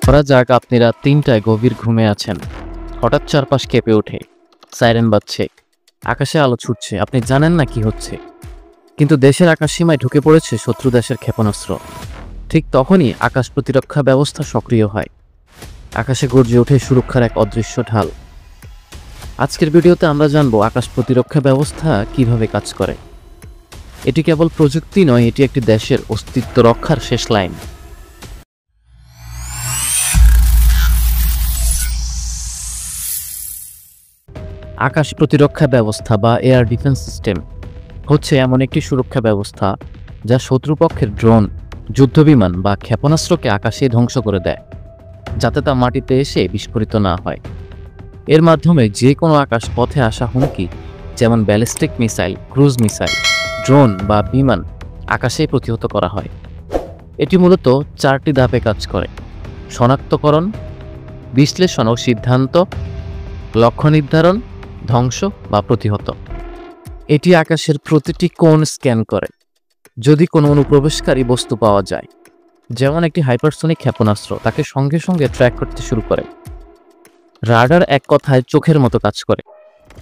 ধরা যাক আপনি রাত ৩টায় গভীর ঘুমে আছেন। হঠাৎ চারপাশ কেঁপে ওঠে, সাইরেন বাজছে, আকাশে আলো ছুটছে, আপনি জানেন না কি হচ্ছে, কিন্তু দেশের আকাশ সীমায় ঢুকে পড়েছে শত্রু দেশের ক্ষেপণাস্ত্র। ঠিক তখনই আকাশ প্রতিরক্ষা ব্যবস্থা সক্রিয় হয়। আকাশে গর্জে ওঠে সুরক্ষার এক অদৃশ্য ঢাল। আজকের ভিডিওতে আমরা জানবো আকাশ প্রতিরক্ষা ব্যবস্থা কিভাবে কাজ করে। এটি কেবল প্রযুক্তি নয়, এটি একটি দেশের অস্তিত্ব রক্ষার শেষ লাইন। আকাশ প্রতিরক্ষা ব্যবস্থা বা এয়ার ডিফেন্স সিস্টেম হচ্ছে এমন একটি সুরক্ষা ব্যবস্থা যা শত্রুপক্ষের ড্রোন, যুদ্ধবিমান বা ক্ষেপণাস্ত্রকে আকাশে ধ্বংস করে দেয়, যাতে তা মাটিতে এসে বিস্ফোরিত না হয়। এর মাধ্যমে যে কোনো আকাশ পথে আসা হুমকি, যেমন ballistic missile, cruise missile, drone বা বিমান আকাশেই প্রতিহত করা হয়। এটি মূলত 4টি ধাপে কাজ করে: শনাক্তকরণ, বিশ্লেষণ ও সিদ্ধান্ত, লক্ষ্য নির্ধারণ, ধ্বংস বা প্রতিহত। এটি আকাশের প্রতিটি কোণ স্ক্যান করে। যদি কোনো অনুপ্রবেশকারী বস্তু পাওয়া যায়, যেমন একটি হাইপারসোনিক ক্ষেপণাস্ত্র, তাকে সঙ্গে সঙ্গে ট্র্যাক করতে শুরু করে। রাডার এক কথায় চোখের মতো কাজ করে।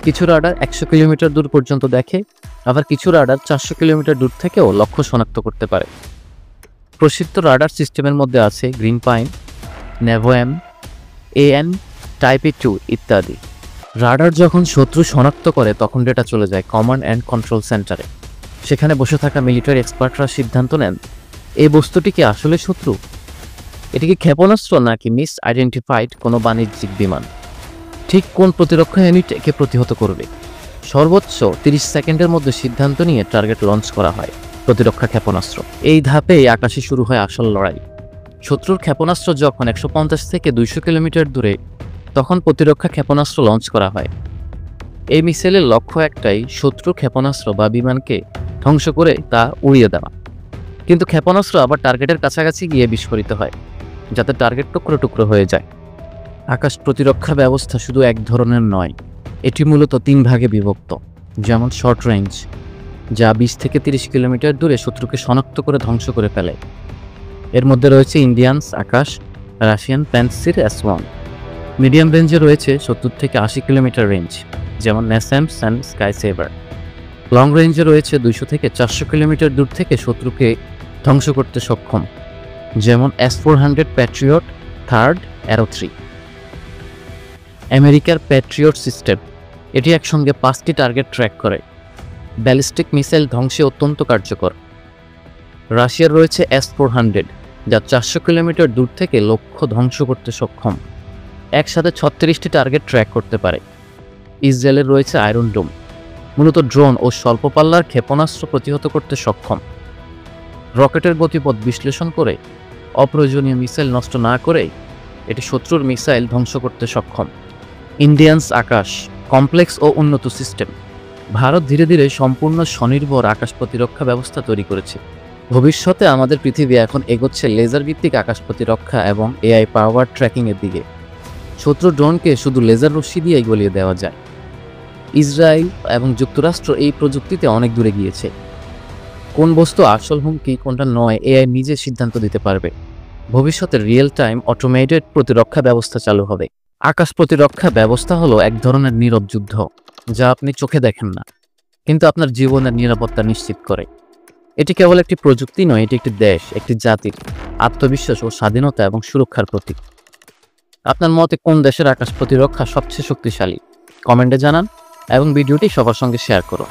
কিছু রাডার 100 কিলোমিটার দূর পর্যন্ত দেখে, আবার কিছু রাডার 400 কিলোমিটার দূর থেকেও লক্ষ্য শনাক্ত করতে পারে। প্রসিদ্ধ রাডার সিস্টেমের মধ্যে আছে গ্রিন পাইন, নেভোএম, AN, টাইপ A2 ইত্যাদি। রাডার যখন শত্রু শনাক্ত করে তখন ডেটা চলে যায় কমান্ড অ্যান্ড কন্ট্রোল সেন্টারে। সেখানে বসে থাকা মিলিটারি এক্সপার্টরা সিদ্ধান্ত নেন এই বস্তুটি কি আসলে শত্রু, এটি কি ক্ষেপণাস্ত্র নাকি মিস আইডেন্টিফাইড কোনো বাণিজ্যিক বিমান, ঠিক কোন প্রতিরক্ষা ইউনিট একে প্রতিহত করবে। সর্বোচ্চ 30 সেকেন্ডের মধ্যে সিদ্ধান্ত নিয়ে টার্গেট লঞ্চ করা হয় প্রতিরক্ষা ক্ষেপণাস্ত্র। এই ধাপেই আকাশে শুরু হয় আসল লড়াই। শত্রুর ক্ষেপণাস্ত্র যখন 150 থেকে 200 কিলোমিটার দূরে, তখন প্রতিরক্ষা ক্ষেপণাস্ত্র লঞ্চ করা হয়। এই মিসাইলের লক্ষ্য একটাই, শত্রু ক্ষেপণাস্ত্র বা বিমানকে ধ্বংস করে তা উড়িয়ে দেওয়া। কিন্তু ক্ষেপণাস্ত্র আবার টার্গেটের কাছাকাছি গিয়ে বিস্ফোরিত হয়, যাতে টার্গেট টুকরো টুকরো হয়ে যায়। আকাশ প্রতিরক্ষা ব্যবস্থা শুধু এক ধরনের নয়, এটি মূলত 3 ভাগে বিভক্ত। যেমন শর্ট রেঞ্জ, যা 20 থেকে 30 কিলোমিটার দূরে শত্রুকে শনাক্ত করে ধ্বংস করে ফেলে। এর মধ্যে রয়েছে ইন্ডিয়ান্স আকাশ, রাশিয়ান প্যান্সির S1। মিডিয়াম রেঞ্জে রয়েছে 70 থেকে 80 কিলোমিটার রেঞ্জ, যেমন NASAMS অ্যান্ড স্কাইসেভার। লং রেঞ্জে রয়েছে 200 থেকে 400 কিলোমিটার দূর থেকে শত্রুকে ধ্বংস করতে সক্ষম, যেমন S-400 প্যাট্রিয়ট, থার্ড, অ্যারো 3। আমেরিকার প্যাট্রিয়ট সিস্টেম, এটি একসঙ্গে 5টি টার্গেট ট্র্যাক করে। ব্যালিস্টিক মিসাইল ধ্বংসে অত্যন্ত কার্যকর। রাশিয়ার রয়েছে S-400, যা 400 কিলোমিটার দূর থেকে লক্ষ্য ধ্বংস করতে সক্ষম, একসাথে 36টি টার্গেট ট্র্যাক করতে পারে। ইসরায়েলের রয়েছে আয়রন ডোম, মূলত ড্রোন ও স্বল্প পাল্লার ক্ষেপণাস্ত্র প্রতিহত করতে সক্ষম। রকেটের গতিপথ বিশ্লেষণ করে অপ্রয়োজনীয় মিসাইল নষ্ট না করে এটি শত্রুর মিসাইল ধ্বংস করতে সক্ষম। ইন্ডিয়ান্স আকাশ, কমপ্লেক্স ও উন্নত সিস্টেম। ভারত ধীরে ধীরে সম্পূর্ণ স্বনির্ভর আকাশ প্রতিরক্ষা ব্যবস্থা তৈরি করেছে। ভবিষ্যতে আমাদের পৃথিবী এখন এগোচ্ছে লেজার ভিত্তিক আকাশ প্রতিরক্ষা এবং AI পাওয়ার ট্র্যাকিংয়ের দিকে। শত্রু ড্রোনকে শুধু লেজার রশ্মি দিয়েই গলিয়ে দেওয়া যায়। ইসরায়েল এবং যুক্তরাষ্ট্র এই প্রযুক্তিতে অনেক দূরে গিয়েছে। কোন বস্তু আসল হুমকি, কোনটা নয়, AI নিজে সিদ্ধান্ত দিতে পারবে। ভবিষ্যতে রিয়েল টাইম অটোমেটেড প্রতিরক্ষা ব্যবস্থা চালু হবে। আকাশ প্রতিরক্ষা ব্যবস্থা হলো এক ধরনের নীরব যুদ্ধ, যা আপনি চোখে দেখেন না, কিন্তু আপনার জীবনের নিরাপত্তা নিশ্চিত করে। এটি কেবল একটি প্রযুক্তি নয়, এটি একটি দেশ, একটি জাতির আত্মবিশ্বাস ও স্বাধীনতা এবং সুরক্ষার প্রতীক। আপনার মতে কোন দেশের আকাশ প্রতিরক্ষা সবচেয়ে শক্তিশালী? কমেন্টে জানান এবং ভিডিওটি সবার সঙ্গে শেয়ার করুন।